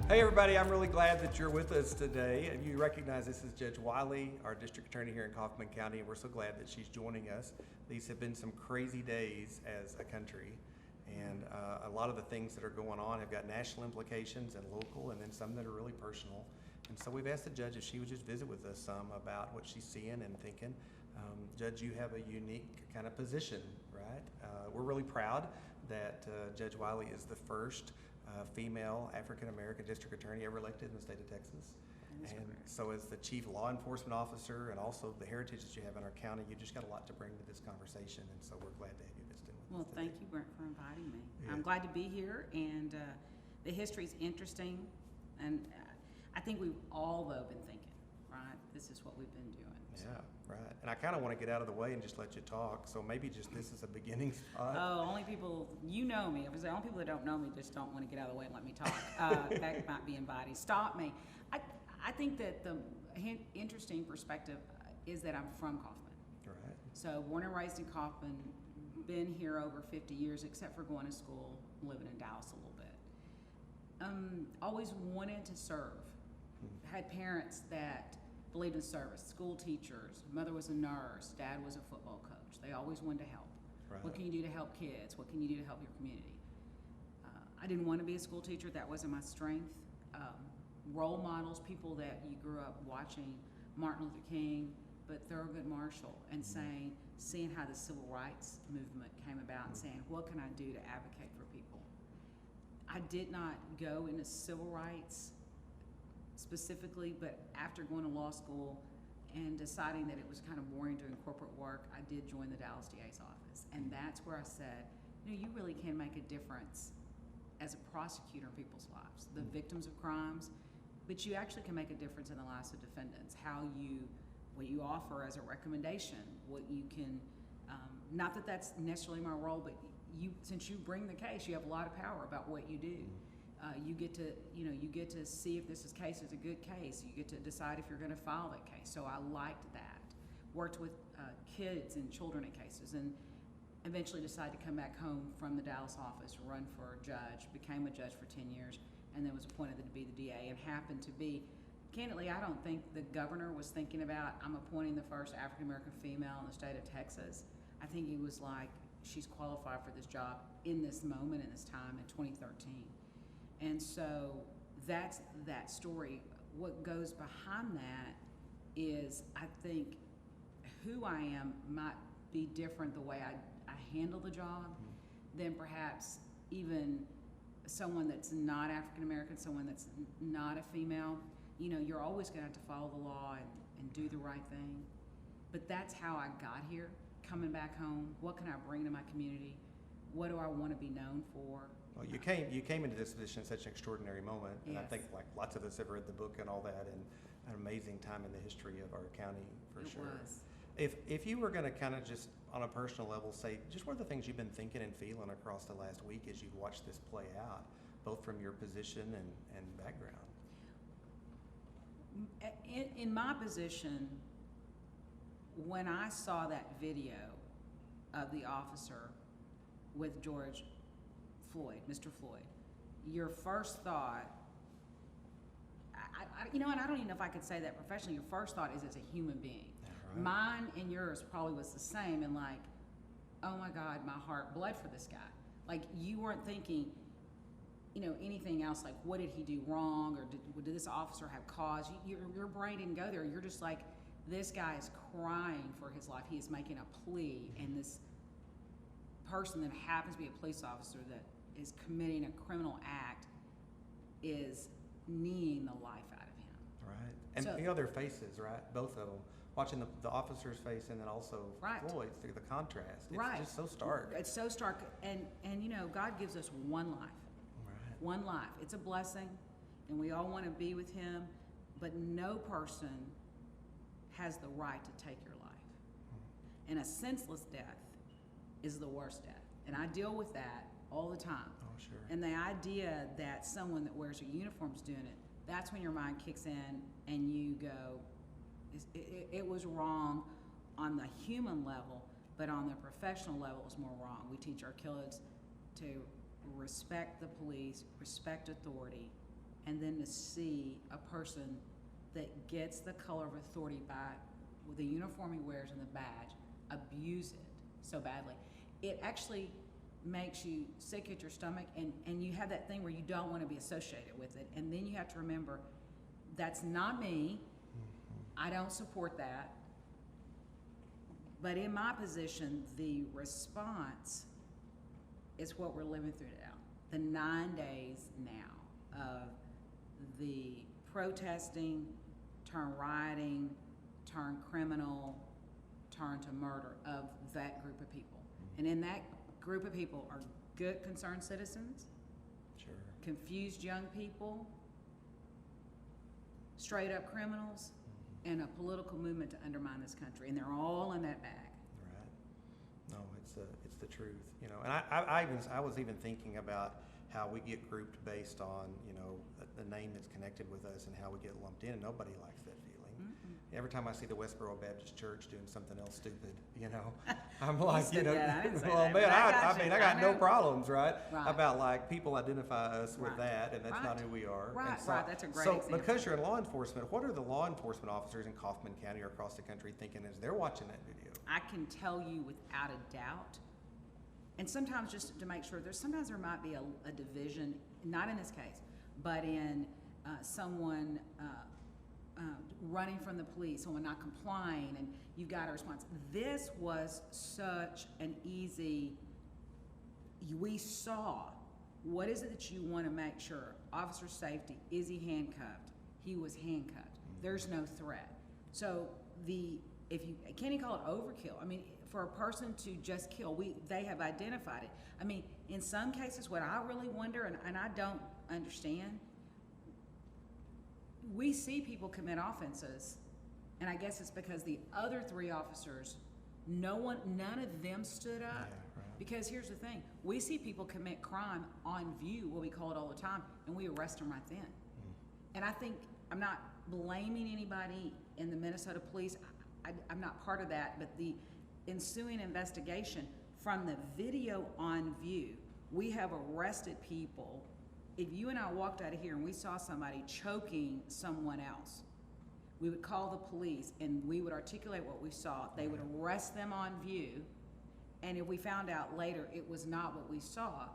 Hey everybody, I'm really glad that you're with us today. And you recognize this is Judge Wiley, our District Attorney here in Kaufman County, and we're so glad that she's joining us. These have been some crazy days as a country, and a lot of the things that are going on have got national implications and local, and then some that are really personal. And so we've asked the judge if she would just visit with us some about what she's seeing and thinking. Judge, you have a unique kind of position, right? We're really proud that Judge Wiley is the first female African-American district attorney ever elected in the state of Texas. And so as the chief law enforcement officer and also the heritage that you have in our county, you just got a lot to bring to this conversation, and so we're glad to have you visiting with us. Well, thank you, Brent, for inviting me. Yeah. I'm glad to be here, and the history is interesting, and I think we've all, though, been thinking, right? This is what we've been doing. So. Yeah, right. And I kind of want to get out of the way and just let you talk, so maybe just this is a beginning spot. Oh, only people, you know me. I was the only people that don't know me just don't want to get out of the way and let me talk. That might be inviting. Stop me. I think that the interesting perspective is that I'm from Kaufman. Right. So born and raised in Kaufman, been here over 50 years, except for going to school, living in Dallas a little bit. Always wanted to serve. Had parents that believed in service, school teachers, mother was a nurse, dad was a football coach. They always wanted to help. Right. What can you do to help kids? What can you do to help your community? I didn't want to be a school teacher. That wasn't my strength. Role models, people that you grew up watching, Martin Luther King, but Thurgood Marshall, and seeing how the civil rights movement came about and saying, what can I do to advocate for people? I did not go into civil rights specifically, but after going to law school and deciding that it was kind of boring doing corporate work, I did join the Dallas DA's office. And that's where I said, you really can make a difference as a prosecutor in people's lives, the victims of crimes, but you actually can make a difference in the lives of defendants, what you offer as a recommendation, what you can, not that that's necessarily my role, but since you bring the case, you have a lot of power about what you do. You get to see if this case is a good case. You get to decide if you're going to file that case. So I liked that. Worked with kids and children in cases, and eventually decided to come back home from the Dallas office, run for a judge, became a judge for 10 years, and then was appointed to be the DA, and happened to be, candidly, I don't think the governor was thinking about, I'm appointing the first African-American female in the state of Texas. I think he was like, she's qualified for this job in this moment, in this time, in 2013. And so that's that story. What goes behind that is, I think, who I am might be different the way I handle the job than perhaps even someone that's not African American, someone that's not a female. You're always going to have to follow the law and do the right thing. But that's how I got here, coming back home. What can I bring to my community? What do I want to be known for? Well, you came into this position at such an extraordinary moment, and Yes. I think like lots of us have read the book and all that, and an amazing time in the history of our county for sure. It was. If you were going to kind of just on a personal level say, just what are the things you've been thinking and feeling across the last week as you've watched this play out, both from your position and background? In my position, when I saw that video of the officer with George Floyd, Mr. Floyd, your first thought, and I don't even know if I could say that professionally, your first thought is as a human being. Right. Mine and yours probably was the same, and like, oh my God, my heart bled for this guy. Like, you weren't thinking, anything else, like what did he do wrong, or did this officer have cause? Your brain didn't go there. You're just like, this guy is crying for his life. He is making a plea, and this person that happens to be a police officer that is committing a criminal act is kneeing the life out of him. Right. And So, their faces, right? Both of them. Watching the officer's face and then also Right. Floyd's, through the contrast. It's Right. just so stark. It's so stark, and God gives us one life. Right. One life. It's a blessing, and we all want to be with him, but no person has the right to take your life. And a senseless death is the worst death. And I deal with that all the time. Oh, sure. And the idea that someone that wears a uniform is doing it, that's when your mind kicks in and you go, it was wrong on the human level, but on the professional level, it's more wrong. We teach our kids to respect the police, respect authority, and then to see a person that gets the color of authority by with the uniform he wears and the badge abuse it so badly, it actually makes you sick at your stomach, and you have that thing where you don't want to be associated with it. And then you have to remember, that's not me. I don't support that. But in my position, the response is what we're living through now. The 9 days now of the protesting, turn rioting, turn criminal, turn to murder of that group of people. And in that group of people are good, concerned citizens, Sure. confused young people, straight up criminals, and a political movement to undermine this country. And they're all in that bag. Right. No, it's the truth, you know. And I was even thinking about how we get grouped based on, you know, the name that's connected with us and how we get lumped in, and nobody likes that feeling. Every time I see the Westboro Baptist Church doing something else stupid, you know, I'm like, you know, I didn't say well, that, man, but I got no know. problems, right? Right. About like people identify us with Right. that, and that's not Right. who we are. Right, And so, right, that's a great so example. because you're in law enforcement, what are the law enforcement officers in Kaufman County or across the country thinking as they're watching that video? I can tell you without a doubt, and sometimes just to make sure, sometimes there might be a division, not in this case, but in someone running from the police, someone not complying, and you've got a response. This was such an easy, we saw, what is it that you want to make sure? Officer safety, is he handcuffed? He was handcuffed. There's no threat. So can you call it overkill? I mean, for a person to just kill, they have identified it. I mean, in some cases, what I really wonder, and I don't understand, we see people commit offenses, and I guess it's because the other 3 officers, none of them stood up. Yeah, right. Because here's the thing, we see people commit crime on view, what we call it all the time, and we arrest them right then. And I think, I'm not blaming anybody in the Minnesota police, I'm not part of that, but the ensuing investigation from the video on view, we have arrested people. If you and I walked out of here and we saw somebody choking someone else, we would call the police and we would articulate what we saw. They would arrest them on view, and if we found out later it was not what we saw,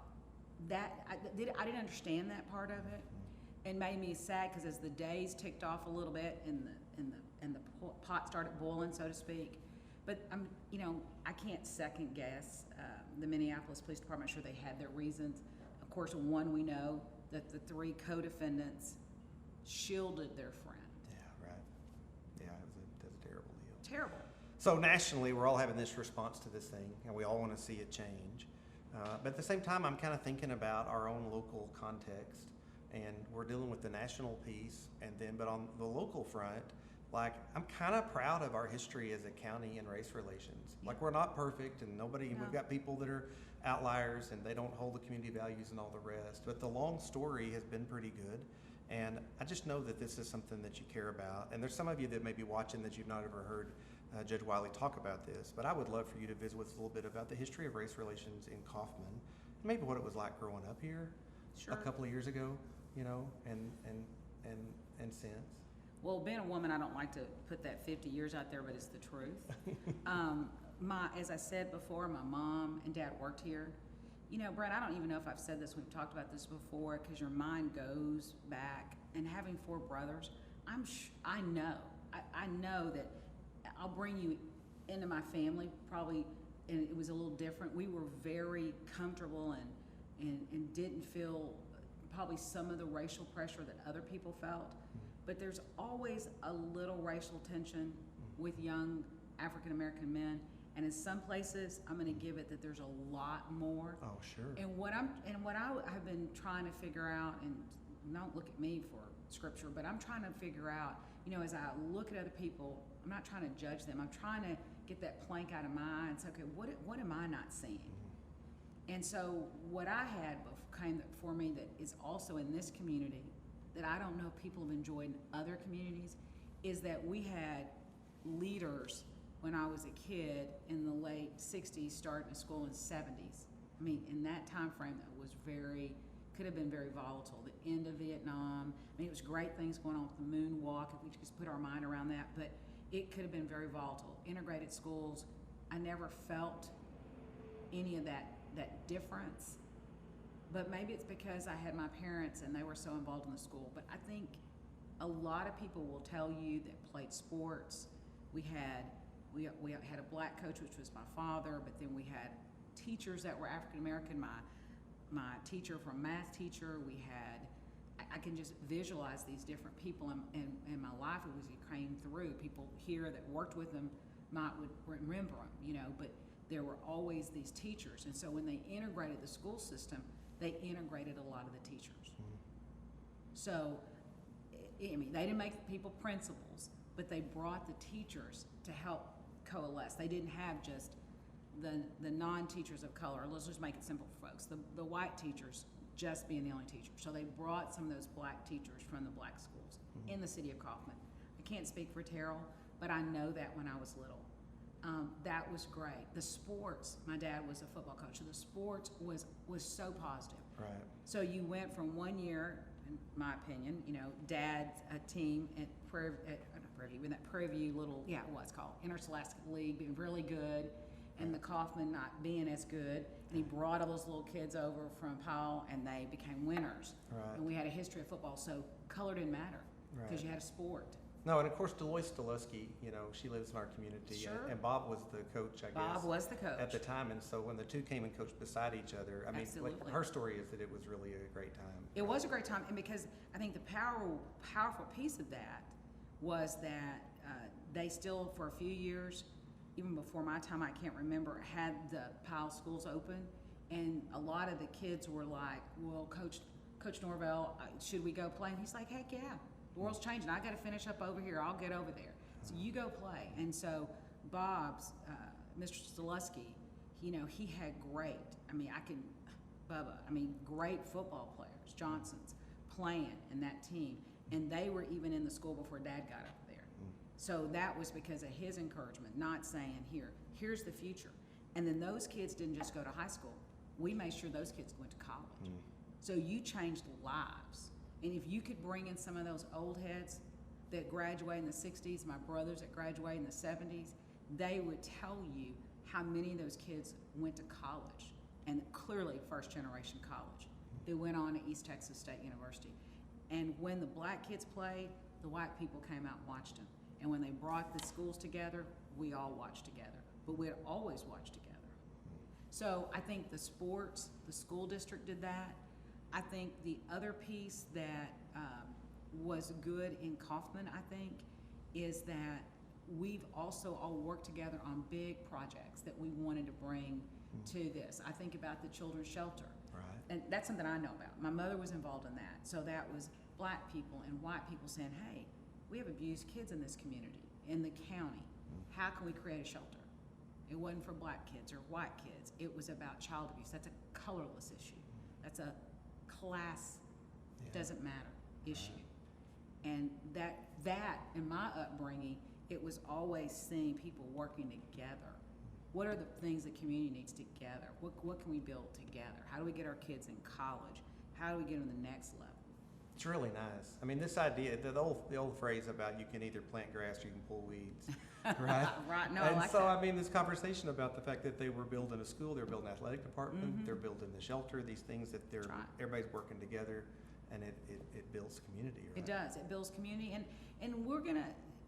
I didn't understand that part of it, and made me sad because as the days ticked off a little bit and the pot started boiling, so to speak. But I can't second guess the Minneapolis Police Department. I'm sure they had their reasons. Of course, one, we know that the 3 co-defendants shielded their friend. Yeah, right. Yeah, that's a terrible deal. Terrible. So nationally, we're all having this response to this thing, and we all want to see it change. But at the same time, I'm kind of thinking about our own local context, and we're dealing with the national piece, but on the local front, like, I'm kind of proud of our history as a county in race relations. Yeah. Like, we're not perfect, and we've No. got people that are outliers, and they don't hold the community values and all the rest. But the long story has been pretty good, and I just know that this is something that you care about. And there's some of you that may be watching that you've not ever heard Judge Wiley talk about this, but I would love for you to visit with us a little bit about the history of race relations in Kaufman, maybe what it was like growing up here Sure. a couple of years ago, and since. Well, being a woman, I don't like to put that 50 years out there, but it's the truth. As I said before, my mom and dad worked here. Brent, I don't even know if I've said this, we've talked about this before, because your mind goes back. And having 4 brothers, I know that I'll bring you into my family, probably, and it was a little different. We were very comfortable and didn't feel probably some of the racial pressure that other people felt. But there's always a little racial tension with young African-American men. And in some places, I'm going to give it that there's a lot more. Oh, sure. And what I have been trying to figure out, and don't look at me for scripture, but I'm trying to figure out, as I look at other people, I'm not trying to judge them. I'm trying to get that plank out of my eye and say, okay, what am I not seeing? And so what I had came for me that is also in this community that I don't know if people have enjoyed in other communities is that we had leaders when I was a kid in the late 60s, starting school in the 70s. I mean, in that time frame, that was very could have been very volatile. The end of Vietnam, I mean, it was great things going on with the moonwalk, if we could just put our mind around that, but it could have been very volatile. Integrated schools, I never felt any of that difference, but maybe it's because I had my parents and they were so involved in the school. But I think a lot of people will tell you that played sports. We had a black coach, which was my father, but then we had teachers that were African American. My teacher from math teacher, I can just visualize these different people in my life. It was, it came through. People here that worked with them would remember them, you know, but there were always these teachers. And so when they integrated the school system, they integrated a lot of the teachers. Mm-hmm. So, I mean, they didn't make people principals, but they brought the teachers to help coalesce. They didn't have just the non-teachers of color. Let's just make it simple for folks. The white teachers just being the only teacher. So they brought some of those black teachers from the black schools in the city of Kaufman. I can't speak for Terrell, but I know that when I was little. That was great. The sports, my dad was a football coach, so the sports was so positive. Right. So you went from 1 year, in my opinion, you know, dad's a team at Prairie View little, what's called Interscholastic League, being really good, and the Kaufman not being as good. And he brought all those little kids over from Powell, and they became winners. Right. And we had a history of football, so color didn't matter because you had a sport. No, and of course, Deloise Stolewski, you know, she lives in our community. Sure. And Bob was the coach, I guess. Bob was the coach. At the time, and so when the two came and coached beside each other, I mean, like, her story is that it was really a great time. It was a great time, and because I think the powerful piece of that was that they still, for a few years, even before my time, I can't remember, had the Powell schools open, and a lot of the kids were like, well, Coach Norvell, should we go play? And he's like, heck yeah, the world's changing. I got to finish up over here. I'll get over there. So you go play. And so Bob's, Mr. Stolewski, you know, he had great, great football players, Johnson's, playing in that team. And they were even in the school before Dad got up there. So that was because of his encouragement, not saying, here's the future. And then those kids didn't just go to high school. We made sure those kids went to college. So you changed lives. And if you could bring in some of those old heads that graduated in the 60s, my brothers that graduated in the 70s, they would tell you how many of those kids went to college, and clearly first generation college. They went on to East Texas State University. And when the black kids played, the white people came out and watched them. And when they brought the schools together, we all watched together. But we'd always watch together. So I think the sports, the school district did that. I think the other piece that was good in Kaufman, I think, is that we've also all worked together on big projects that we wanted to bring to this. I think about the children's shelter. Right. And that's something I know about. My mother was involved in that. So that was black people and white people saying, hey, we have abused kids in this community, in the county. How can we create a shelter? It wasn't for black kids or white kids. It was about child abuse. That's a colorless issue. That's a class, doesn't matter issue. Right. And that in my upbringing, it was always seeing people working together. What are the things the community needs together? What can we build together? How do we get our kids in college? How do we get them to the next level? It's really nice. I mean, this idea, the old phrase about you can either plant grass or you can pull weeds, right? Right. No, and I like so, that. I mean, this conversation about the fact that they were building a school, they were building an athletic department, they're building the shelter, these things that everybody's working together, and it builds community, right? It does. It builds community, and we're gonna.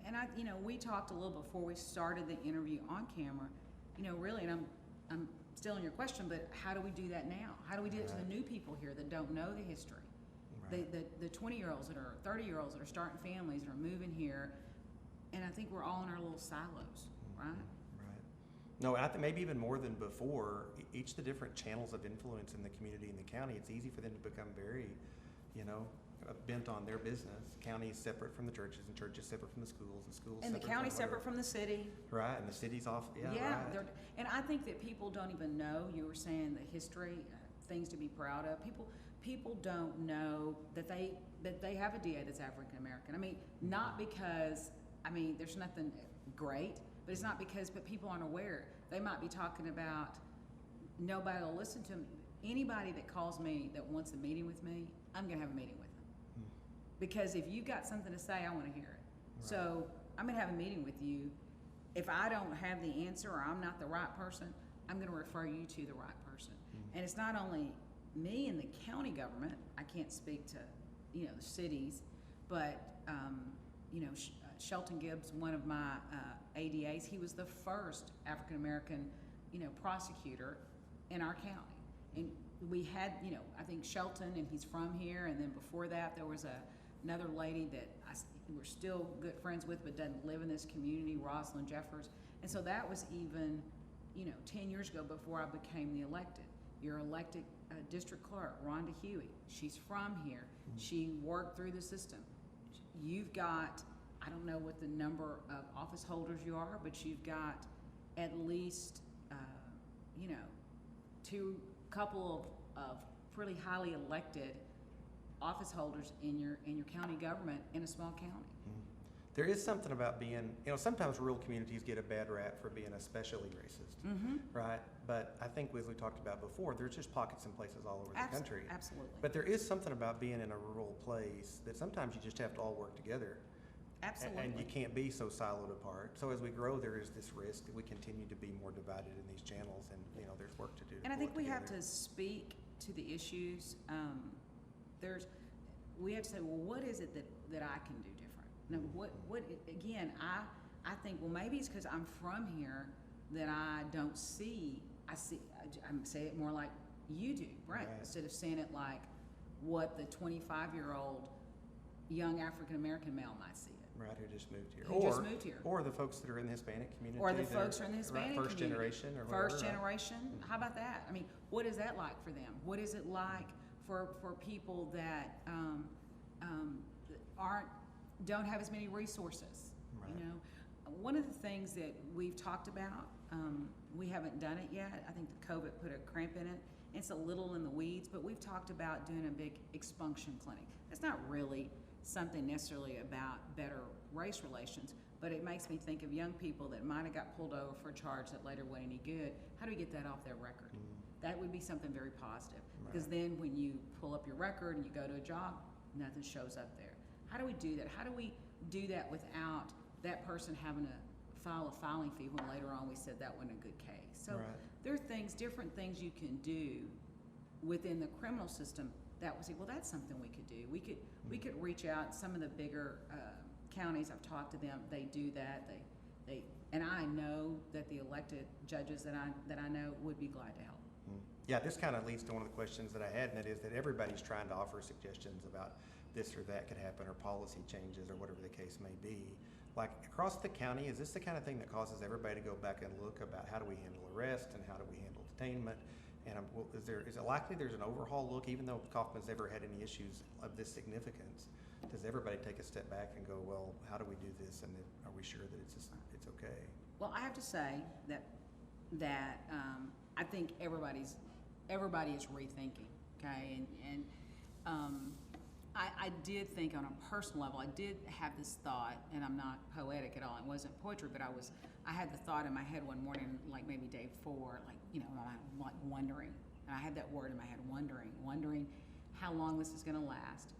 And I, you know, we talked a little before we started the interview on camera. You know, really, and I'm still in your question, but how do we do that now? How do we do it to the new people here that don't know the history? Right. The 20-year-olds that are 30-year-olds that are starting families that are moving here, and I think we're all in our little silos, right? Right. No, and I think maybe even more than before, each of the different channels of influence in the community and the county, it's easy for them to become very, you know, bent on their business. County is separate from the churches, and churches separate from the schools, and schools and the county separate from the city. Right, and the city's off. Yeah, right. And I think that people don't even know. You were saying the history, things to be proud of. People don't know that they have a DA that's African American. I mean, not because there's nothing great, but it's not because. But people aren't aware. They might be talking about nobody will listen to them. anybody that calls me that wants a meeting with me, I'm gonna have a meeting with them. Because if you've got something to say, I wanna hear it. Right. So I'm gonna have a meeting with you. If I don't have the answer or I'm not the right person, I'm gonna refer you to the right person. And it's not only me and the county government, I can't speak to, the cities, but, Shelton Gibbs, one of my ADAs, he was the first African-American, prosecutor in our county. And we had, I think Shelton, and he's from here, and then before that, there was another lady that we're still good friends with, but doesn't live in this community, Rosalind Jeffers. And so that was even, 10 years ago before I became the elected. Your elected district clerk, Rhonda Huey, she's from here. She worked through the system. You've got, I don't know what the number of office holders you are, but you've got at least, couple of pretty highly elected office holders in your county government in a small county. There is something about being, sometimes rural communities get a bad rap for being especially racist, right? But I think, as we talked about before, there's just pockets and places all over the country. Absolutely. But there is something about being in a rural place that sometimes you just have to all work together. Absolutely. And you can't be so siloed apart. So as we grow, there is this risk that we continue to be more divided in these channels, and there's work to do. And I think we have to speak to the issues. We have to say, well, what is it that I can do different? Now, what again, I think, well, maybe it's because I'm from here that I don't see, I say it more like you do, Brent, Right. instead of saying it like what the 25-year-old young African-American male might see it. Right, who just moved here. Who just moved here. Or the folks that are in the Hispanic community. Or the that folks who are in the Hispanic first community. generation or whatever. First generation. How about that? I mean, what is that like for them? What is it like for people that don't have as many resources? Right. One of the things that we've talked about, we haven't done it yet. I think the COVID put a cramp in it. It's a little in the weeds, but we've talked about doing a big expunction clinic. It's not really something necessarily about better race relations, but it makes me think of young people that might have got pulled over for a charge that later wasn't any good. How do we get that off their record? That would be something very positive, because then when you pull up your record and you go to a job, nothing shows up there. How do we do that? How do we do that without that person having to file a filing fee when later on we said that wasn't a good case? So there are different things you can do within the criminal system that would say, well, that's something we could do. We could reach out. Some of the bigger counties, I've talked to them, they do that. And I know that the elected judges that I know would be glad to help. Yeah, this kind of leads to one of the questions that I had, and that is that everybody's trying to offer suggestions about this or that could happen, or policy changes, or whatever the case may be. Like across the county, is this the kind of thing that causes everybody to go back and look about how do we handle arrest and how do we handle detainment? And is it likely there's an overhaul look, even though Kaufman's never had any issues of this significance? Does everybody take a step back and go, well, how do we do this, and are we sure that it's okay? Well, I have to say that I think everybody is rethinking. Okay, and I did think on a personal level, I did have this thought, and I'm not poetic at all. It wasn't poetry, but I had the thought in my head one morning, like maybe day 4, I'm like wondering. And I had that word in my head, wondering how long this is going to last.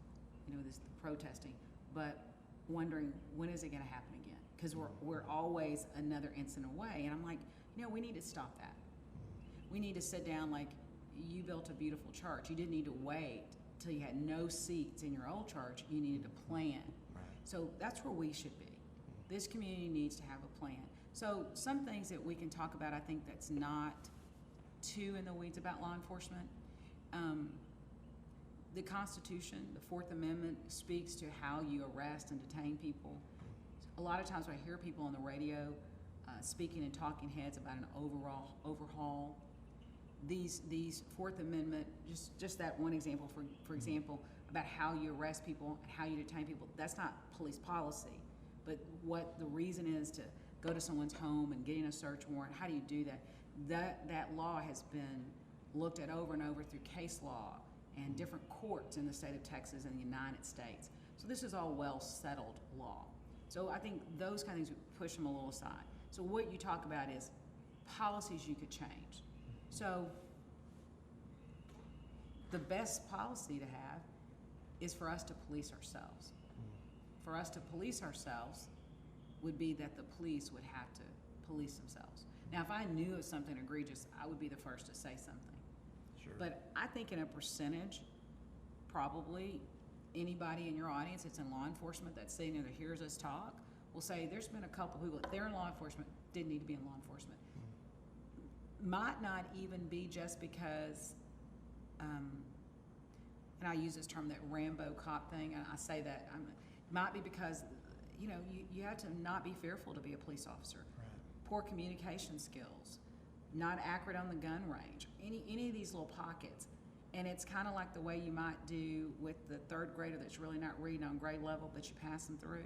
This protesting, but wondering when is it going to happen again? Because we're always another incident away, and I'm like, we need to stop that. We need to sit down. Like, you built a beautiful church. You didn't need to wait till you had no seats in your old church. You needed to plan. Right. So that's where we should be. This community needs to have a plan. So some things that we can talk about, I think that's not too in the weeds about law enforcement. The Constitution, the Fourth Amendment, speaks to how you arrest and detain people. A lot of times when I hear people on the radio speaking in talking heads about an overhaul, these Fourth Amendment, just that one example, for example, about how you arrest people and how you detain people, that's not police policy. But what the reason is to go to someone's home and getting a search warrant, how do you do that? That law has been looked at over and over through case law and different courts in the state of Texas and the United States. So this is all well settled law. So I think those kind of things would push them a little aside. So what you talk about is policies you could change. So the best policy to have is for us to police ourselves. For us to police ourselves would be that the police would have to police themselves. Now, if I knew of something egregious, I would be the first to say something. Sure. But I think in a percentage, probably anybody in your audience that's in law enforcement that's sitting there that hears us talk will say there's been a couple who, if they're in law enforcement, didn't need to be in law enforcement. Might not even be just because, and I use this term, that Rambo cop thing, and I say that, might be because, you know, you have to not be fearful to be a police officer. Right. Poor communication skills, not accurate on the gun range, any of these little pockets. And it's kind of like the way you might do with the third grader that's really not reading on grade level, but you pass them through.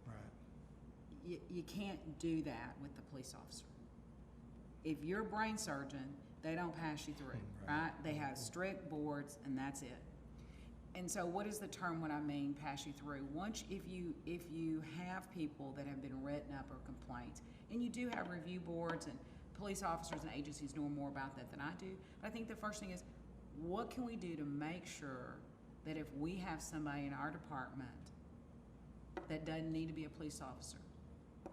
Right. You can't do that with the police officer. If you're a brain surgeon, they don't pass you through, right? They have strict boards, and that's it. And so what is the term when I mean pass you through? Once, if you have people that have been written up or complaints, and you do have review boards, and police officers and agencies know more about that than I do, but I think the first thing is, what can we do to make sure that if we have somebody in our department that doesn't need to be a police officer,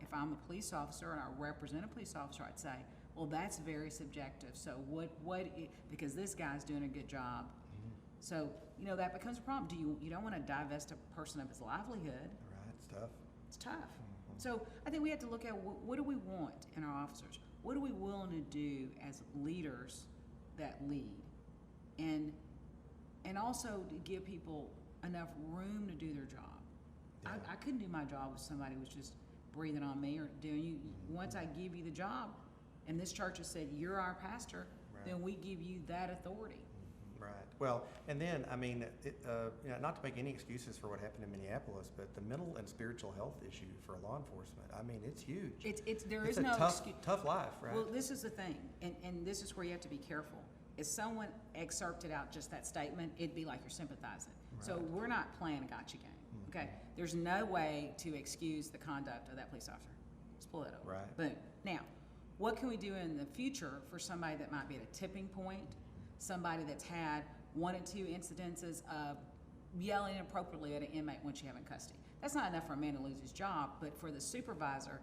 if I'm a police officer and I represent a police officer, I'd say, well, that's very subjective. So because this guy's doing a good job. So, you know, that becomes a problem. You don't want to divest a person of his livelihood. Right, it's tough. It's tough. So I think we have to look at what do we want in our officers? What are we willing to do as leaders that lead? And also to give people enough room to do their job. Yeah. I couldn't do my job if somebody was just breathing on me or doing you. Once I give you the job, and this church has said, you're our pastor, then we give you that authority. Right. Well, and then, I mean, you know, not to make any excuses for what happened in Minneapolis, but the mental and spiritual health issue for law enforcement, I mean, it's huge. There it's is no tough life, right? Well, this is the thing, and this is where you have to be careful. If someone excerpted out just that statement, it'd be like you're sympathizing. Right. So we're not playing a gotcha game, okay? There's no way to excuse the conduct of that police officer. Let's pull that over. Right. Boom. Now, what can we do in the future for somebody that might be at a tipping point, somebody that's had 1 or 2 incidences of yelling inappropriately at an inmate once you have in custody? That's not enough for a man to lose his job, but for the supervisor,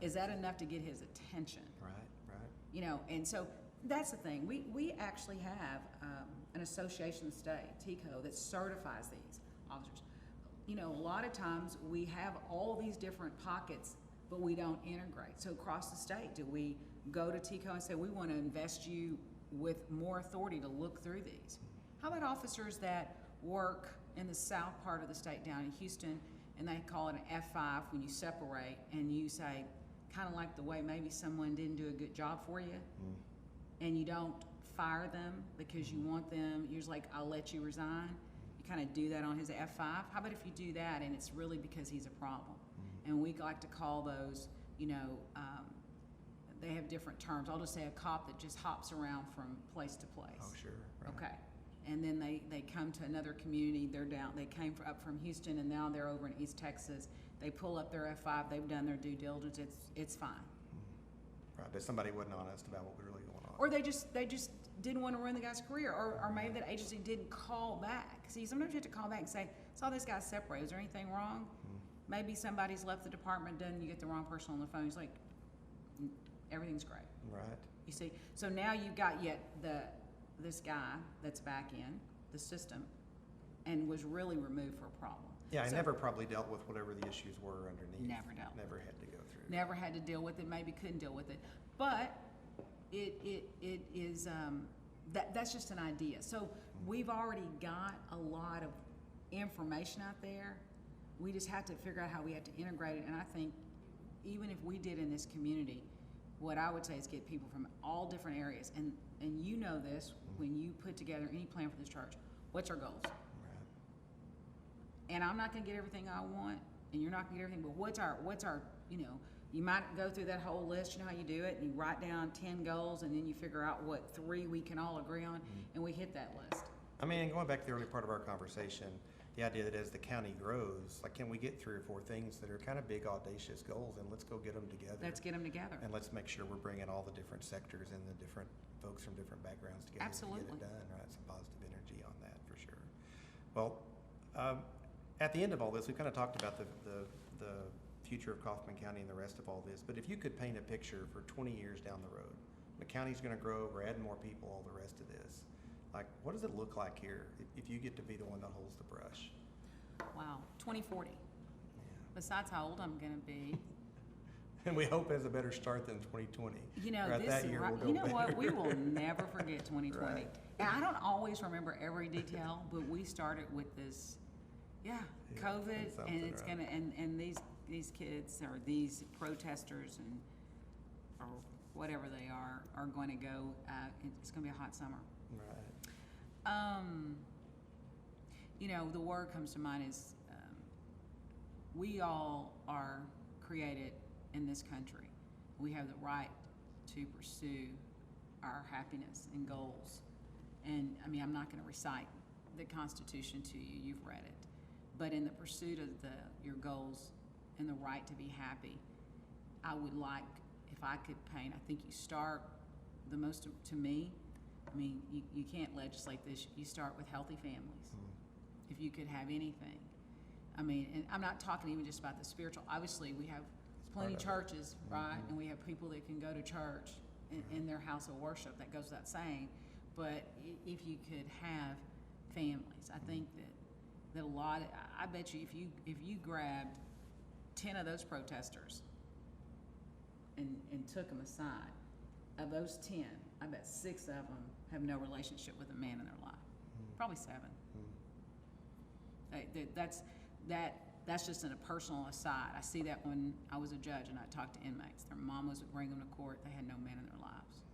is that enough to get his attention? Right. You know, and so that's the thing. We actually have an association in the state, TICO, that certifies these officers. You know, a lot of times we have all these different pockets, but we don't integrate. So across the state, do we go to TICO and say, we want to invest you with more authority to look through these? How about officers that work in the south part of the state down in Houston, and they call it an F5 when you separate, and you say, kind of like the way maybe someone didn't do a good job for you, and you don't fire them because you want them, you're just like, I'll let you resign. You kind of do that on his F5. How about if you do that and it's really because he's a problem? And we like to call those, you know, they have different terms. I'll just say a cop that just hops around from place to place. Oh, sure. Right. Okay. And then they come to another community. They came up from Houston, and now they're over in East Texas. They pull up their F5. They've done their due diligence. It's fine. Right, but somebody wasn't honest about what was really going on. Or they just didn't want to ruin the guy's career, or maybe that agency didn't call back. See, sometimes you have to call back and say, saw this guy separate. Is there anything wrong? Maybe somebody's left the department, done. You get the wrong person on the phone. He's like, everything's great. Right. You see, so now you've got this guy that's back in the system and was really removed for a problem. Yeah, I So- never probably dealt with whatever the issues were underneath. Never dealt with Never had to go through. Never had to deal with it, maybe couldn't deal with it. But it is, that's just an idea. So we've already got a lot of information out there. We just have to figure out how we have to integrate it. And I think even if we did in this community, what I would say is get people from all different areas. And you know this, when you put together any plan for this church, what's our goals? Right. And I'm not gonna get everything I want, and you're not gonna get everything, but what's our, you know, you might go through that whole list, you know how you do it, and you write down 10 goals, and then you figure out what 3 we can all agree on, and we hit that list. I mean, going back to the early part of our conversation, the idea that as the county grows, like, can we get 3 or 4 things that are kind of big, audacious goals, and let's go get them together. Let's get them together. And let's make sure we're bringing all the different sectors and the different folks from different backgrounds together Absolutely. to get it done, right? Some positive energy. Well, at the end of all this, we kind of talked about the future of Kaufman County and the rest of all this, but if you could paint a picture for 20 years down the road, the county's going to grow, we're adding more people, all the rest of this. Like, what does it look like here if you get to be the one that holds the brush? Wow, 2040. Yeah. Besides how old I'm going to be. And we hope it has a better start than 2020. You know, Or at this that is year, right. we'll go You know what? better. We will never forget 2020. Right. And I don't always remember every detail, but we started with this, Yeah, COVID, and something, it's right. gonna, and these kids or these protesters and or whatever they are going to go. It's going to be a hot summer. Right. You know, the word comes to mind is we all are created in this country. We have the right to pursue our happiness and goals. And I mean, I'm not going to recite the Constitution to you, you've read it. But in the pursuit of your goals and the right to be happy, I would like, if I could paint, I think you start the most, to me, I mean, you can't legislate this, you start with healthy families. If you could have anything. I mean, and I'm not talking even just about the spiritual. Obviously, we have plenty of churches, right? And we have people that can go to church in their house of worship. That goes without saying. But if you could have families, I think that a lot. I bet you if you grabbed 10 of those protesters and took them aside, of those 10, I bet 6 of them have no relationship with a man in their life. Probably 7. That's just in a personal aside. I see that when I was a judge and I talked to inmates. Their mamas would bring them to court. They had no men in their lives.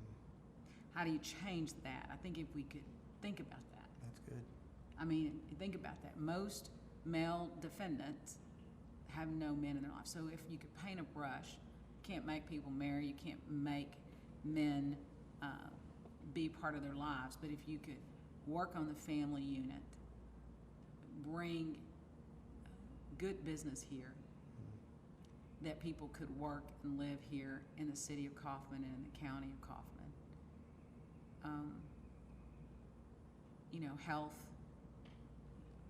How do you change that? I think if we could think about that. That's good. I mean, think about that. Most male defendants have no men in their lives. So if you could paint a brush, you can't make people marry. You can't make men be part of their lives. But if you could work on the family unit, bring good business here, that people could work and live here in the city of Kaufman and in the county of Kaufman. You know, health,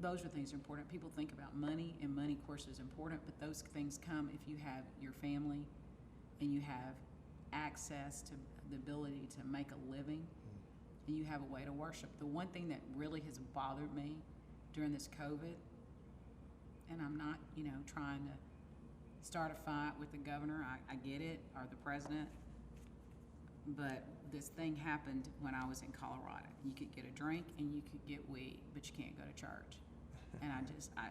those are things that are important. People think about money, and money, of course, is important, but those things come if you have your family and you have access to the ability to make a living and you have a way to worship. The one thing that really has bothered me during this COVID, and I'm not, you know, trying to start a fight with the governor, I get it, or the president, but this thing happened when I was in Colorado. You could get a drink and you could get weed, but you can't go to church. And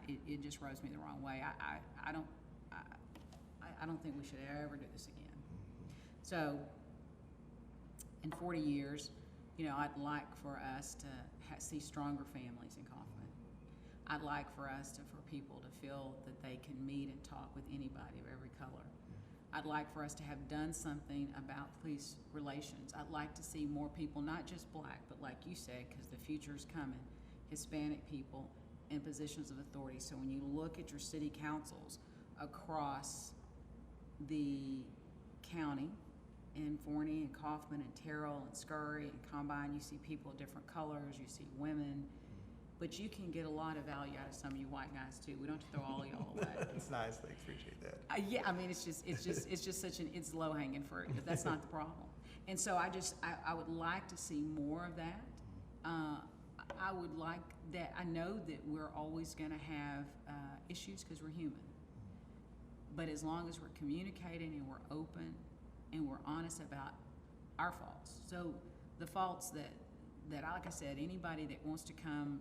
it just rubs me the wrong way. I don't think we should ever do this again. So, in 40 years, you know, I'd like for us to see stronger families in Kaufman. I'd like for people to feel that they can meet and talk with anybody of every color. I'd like for us to have done something about police relations. I'd like to see more people, not just black, but like you said, because the future is coming, Hispanic people in positions of authority. So when you look at your city councils across the county, in Forney and Kaufman and Terrell and Scurry and Combine, you see people of different colors, you see women, but you can get a lot of value out of some of you white guys too. We don't have to throw all of y'all away. That's nice. Thanks. Appreciate that. Yeah, I mean, it's just such it's low hanging fruit, but that's not the problem. And so I would like to see more of that. I would like that. I know that we're always going to have issues because we're human. But as long as we're communicating and we're open and we're honest about our faults. So the faults that like I said, anybody that wants to come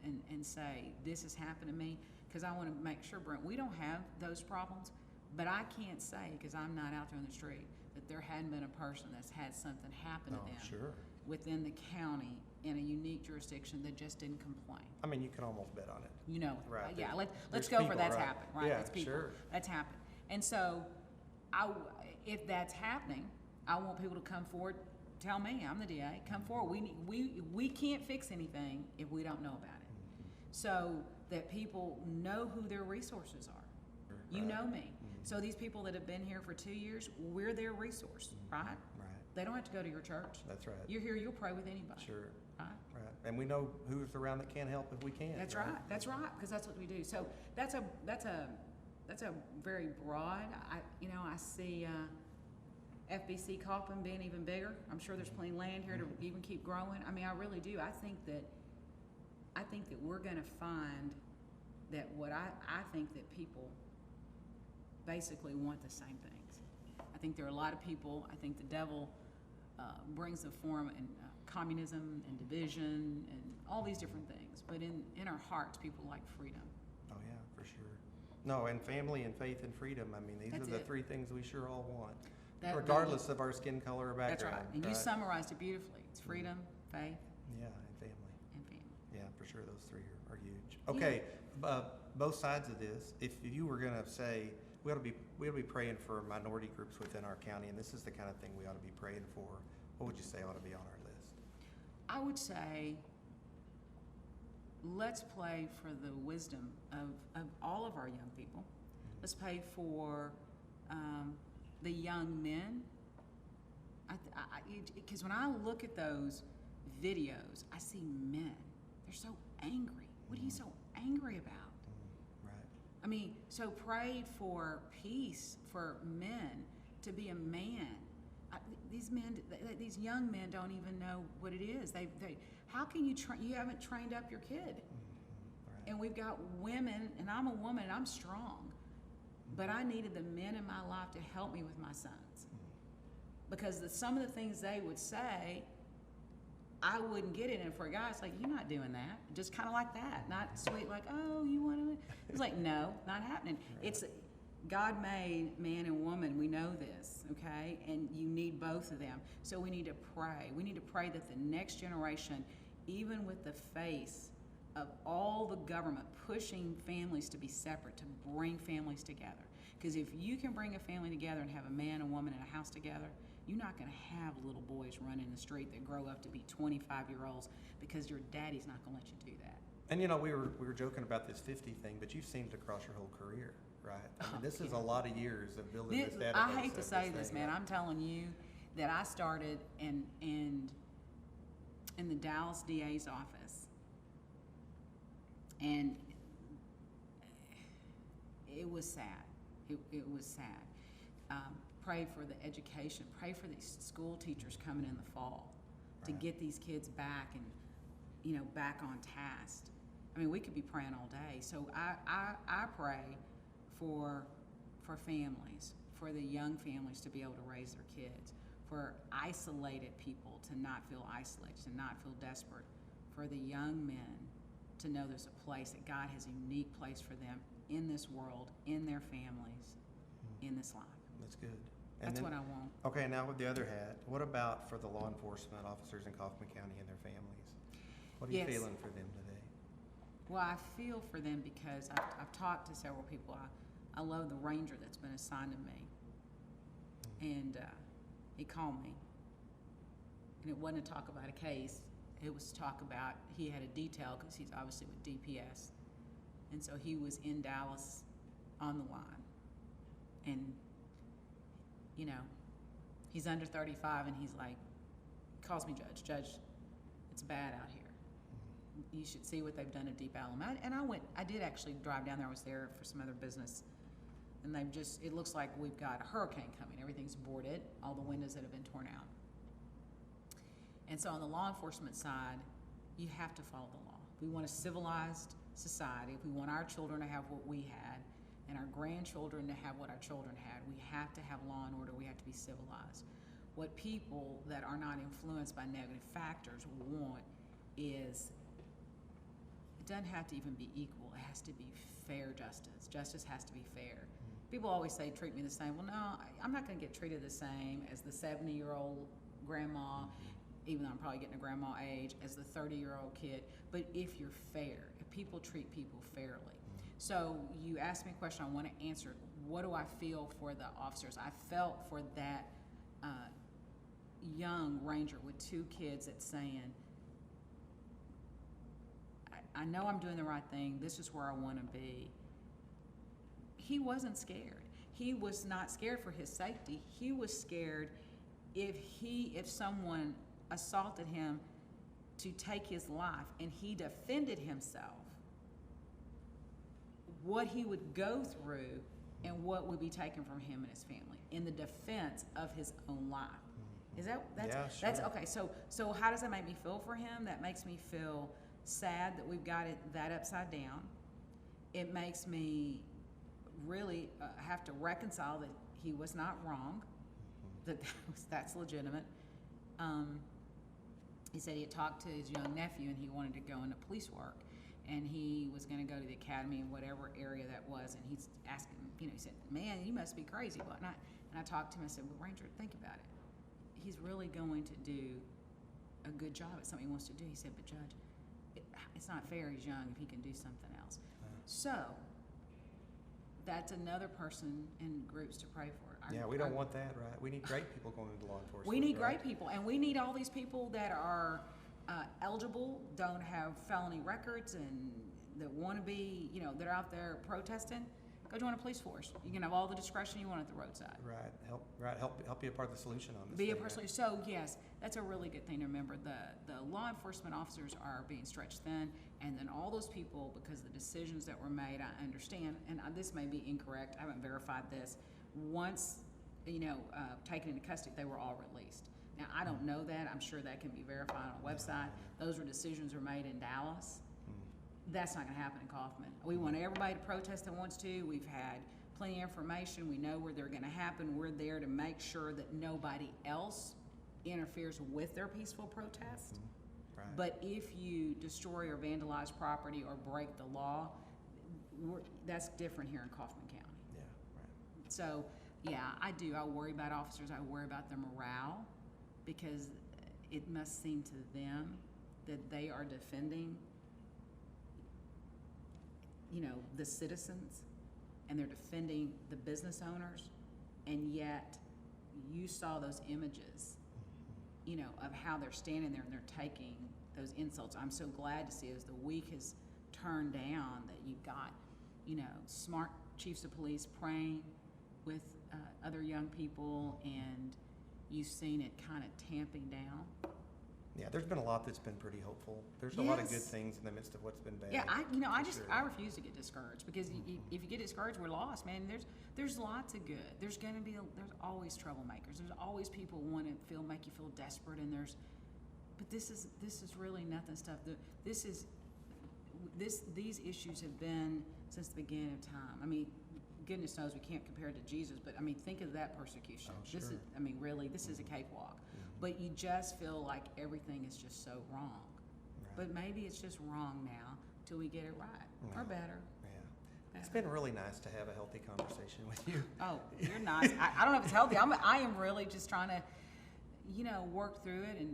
and say, this has happened to me, because I want to make sure, Brent, we don't have those problems, but I can't say, because I'm not out there on the street, that there hadn't been a person that's had something happen to them Sure. within the county in a unique jurisdiction that just didn't complain. I mean, you can almost bet on it. You know, Right. yeah. There's Let's go people, for that's right. happened, right? Yeah, That's people. sure. That's happened. And so, if that's happening, I want people to come forward. Tell me, I'm the DA. Come forward. We can't fix anything if we don't know about it. So that people know who their resources are. You know me. So these people that have been here for 2 years, we're their resource, right? Right. They don't have to go to your church. That's right. You're here. You'll pray with anybody. Sure. Right. Right. and we know who's around that can help if we can. That's right, because that's what we do. So that's a very broad, I see FBC Kaufman being even bigger. I'm sure there's plenty of land here to even keep growing. I mean, I really do. I think that we're gonna find that what I think that people basically want the same things. I think there are a lot of people, I think the devil brings the form and communism and division and all these different things. But in our hearts, people like freedom. Oh yeah, for sure. No, and family and faith and freedom. I mean, these That's are the it. three things we sure all want, That- regardless of our skin color or background. That's right. And you summarized it beautifully. It's freedom, faith, Yeah, and family. and family. Yeah, for sure, those three are huge. Okay, both sides of this, if you were gonna say, we ought to be praying for minority groups within our county, and this is the kind of thing we ought to be praying for, what would you say ought to be on our list? I would say, let's pray for the wisdom of all of our young people. Let's pray for the young men. Because when I look at those videos, I see men. They're so angry. What are you so angry about? Right. I mean, so pray for peace for men to be a man. These young men don't even know what it is. How can you you haven't trained up your kid? Right. And we've got women, and I'm a woman, and I'm strong, but I needed the men in my life to help me with my sons, because some of the things they would say, I wouldn't get it. And for a guy, it's like, you're not doing that. Just kind of like that, not sweet, like, oh, you want to? It's like, no, not happening. Right. It's God made man and woman. We know this, okay? And you need both of them. So we need to pray. We need to pray that the next generation, even with the face of all the government pushing families to be separate, to bring families together. Because if you can bring a family together and have a man and woman in a house together, you're not going to have little boys running the street that grow up to be 25-year-olds because your daddy's not going to let you do that. And we were joking about this 50 thing, but you've seen it across your whole career, right? I mean, this is a lot of years of building this database. I hate to say this, thing, man. right? I'm telling you that I started in the Dallas DA's office, and it was sad. It was sad. Pray for the education. Pray for these school teachers coming in the fall to Right. get these kids back and back on task. I mean, we could be praying all day. So I pray for families, for the young families to be able to raise their kids, for isolated people to not feel isolated, to not feel desperate, for the young men to know there's a place, that God has a unique place for them in this world, in their families, in this life. That's good. That's what I want. Okay, now with the other hat, what about for the law enforcement officers in Kaufman County and their families? What are you Yes. feeling for them today? Well, I feel for them because I've talked to several people. I love the ranger that's been assigned to me. And he called me. And it wasn't to talk about a case. It was to talk about, he had a detail because he's obviously with DPS. And so he was in Dallas on the line. And, he's under 35 and he's like, calls me Judge, it's bad out here. You should see what they've done at Deep Ellum. And I did actually drive down there. I was there for some other business. And it looks like we've got a hurricane coming. Everything's boarded, all the windows that have been torn out. And so on the law enforcement side, you have to follow the law. We want a civilized society. If we want our children to have what we had and our grandchildren to have what our children had, we have to have law and order. We have to be civilized. What people that are not influenced by negative factors want is, it doesn't have to even be equal. It has to be fair justice. Justice has to be fair. People always say, treat me the same. Well, no, I'm not going to get treated the same as the 70-year-old grandma, even though I'm probably getting a grandma age, as the 30-year-old kid. But if you're fair, if people treat people fairly. So you asked me a question, I want to answer. What do I feel for the officers? I felt for that young ranger with two kids that's saying, I know I'm doing the right thing. This is where I want to be. He wasn't scared. He was not scared for his safety. He was scared if someone assaulted him to take his life, and he defended himself, what he would go through and what would be taken from him and his family in the defense of his own life. Is that's Yeah, that's sure. okay? So how does that make me feel for him? That makes me feel sad that we've got it that upside down. It makes me really have to reconcile that he was not wrong, that's legitimate. He said he had talked to his young nephew and he wanted to go into police work, and he was going to go to the academy in whatever area that was, and he's asking, he said, man, you must be crazy, whatnot. And I talked to him, I said, well, Ranger, think about it. He's really going to do a good job at something he wants to do. He said, but Judge, it's not fair, he's young, if he can do something else. So, that's another person in groups to pray for. Yeah, we don't want that, right? We need great people going into law enforcement. We need right? great people, and we need all these people that are eligible, don't have felony records, and that want to be, that are out there protesting. Go join a police force. You can have all the discretion you want at the roadside. Right. Help be a part of the solution on this. Be a thing, person. right? So yes, that's a really good thing to remember. The law enforcement officers are being stretched thin, and then all those people, because the decisions that were made, I understand, and this may be incorrect. I haven't verified this. Once taken into custody, they were all released. Now I don't know that. I'm sure that can be verified on a website. Those were decisions were made in Dallas. That's not going to happen in Kaufman. We want everybody to protest that wants to. We've had plenty of information. We know where they're going to happen. We're there to make sure that nobody else interferes with their peaceful protest. Right. But if you destroy or vandalize property or break the law, that's different here in Kaufman County. Yeah, right. So, yeah, I do. I worry about officers. I worry about their morale, because it must seem to them that they are defending the citizens, and they're defending the business owners, and yet you saw those images, of how they're standing there and they're taking those insults. I'm so glad to see as the week has turned down that you've got, smart chiefs of police praying with other young people, and you've seen it kind of tamping down. Yeah, there's been a lot that's been pretty hopeful. There's a lot of good Yes. things in the midst of what's been bad. Yeah, I sure. refuse to get discouraged, because if you get discouraged, we're lost, man. There's lots of good. There's always troublemakers. There's always people who want to make you feel desperate, and but this is really nothing stuff. These issues have been since the beginning of time. I mean, goodness knows we can't compare it to Jesus, but I mean, think of that persecution. Oh, sure. This is a cakewalk. But you just feel like everything is just so wrong. Right. But maybe it's just wrong now till we get it right, or better. Yeah. It's been really nice to have a healthy conversation with you. Oh, you're nice. I don't know if it's healthy. I am really just trying to, work through it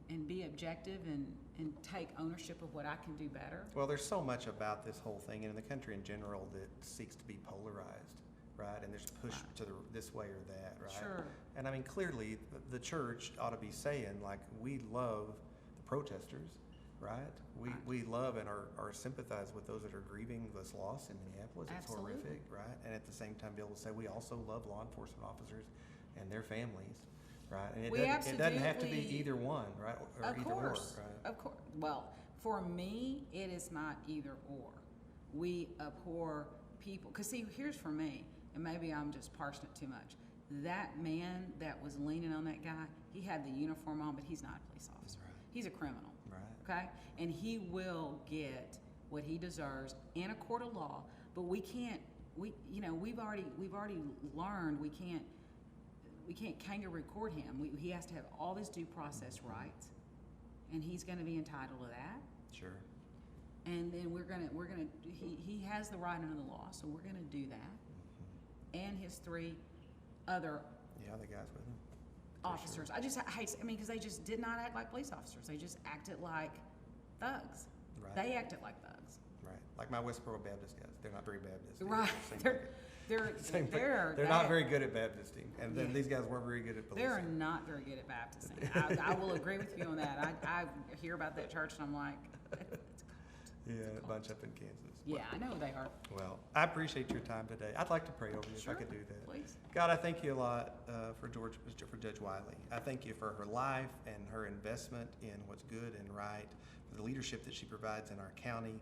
and be objective and take ownership of what I can do better. Well, there's so much about this whole thing, and in the country in general, that seeks to be polarized, right? And there's a push to this way or that, right? Sure. And I mean, clearly, the church ought to be saying, like, we love the protesters, right? We love and are sympathize with those that are grieving this loss in Minneapolis. Absolutely. It's horrific, right? And at the same time, be able to say we also love law enforcement officers and their families, right? And it doesn't have to be either one, right? Or Of either course. or, right? Of course. Well, for me, it is not either or. We abhor people. Because, see, here's for me, and maybe I'm just parsing it too much. That man that was leaning on that guy, he had the uniform on, but he's not a police officer. Right. He's a criminal. Right. Okay? And he will get what he deserves in a court of law, but we can't, we've already learned we can't kangaroo court him. He has to have all his due process rights, and he's going to be entitled to that. Sure. And then he has the right under the law, so we're gonna do that. And his 3 other Yeah, the guys with him. officers. Sure. I just hate, because they just did not act like police officers. They just acted like thugs. Right. They acted like thugs. Right. Like my Westboro Baptist guys. They're not very Baptist. Right. They're not very good at Baptisting. And then these guys weren't very good at policing. They're not very good at Baptisting. I will agree with you on that. I hear about that church and I'm like, it's a cult. Yeah, a bunch up in Kansas. Yeah, I know they are. Well, I appreciate your time today. I'd like to pray over you if I could do that. Please. God, I thank you a lot for Judge Wiley. I thank you for her life and her investment in what's good and right, for the leadership that she provides in our county,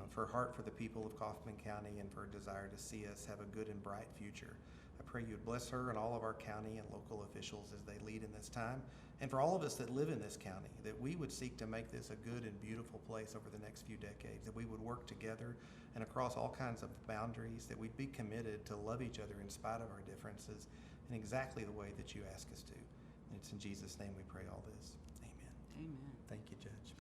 for her heart for the people of Kaufman County, and for her desire to see us have a good and bright future. I pray you would bless her and all of our county and local officials as they lead in this time, and for all of us that live in this county, that we would seek to make this a good and beautiful place over the next few decades, that we would work together and across all kinds of boundaries, that we'd be committed to love each other in spite of our differences in exactly the way that you ask us to. And it's in Jesus' name we pray all this. Amen. Amen. Thank you, Judge.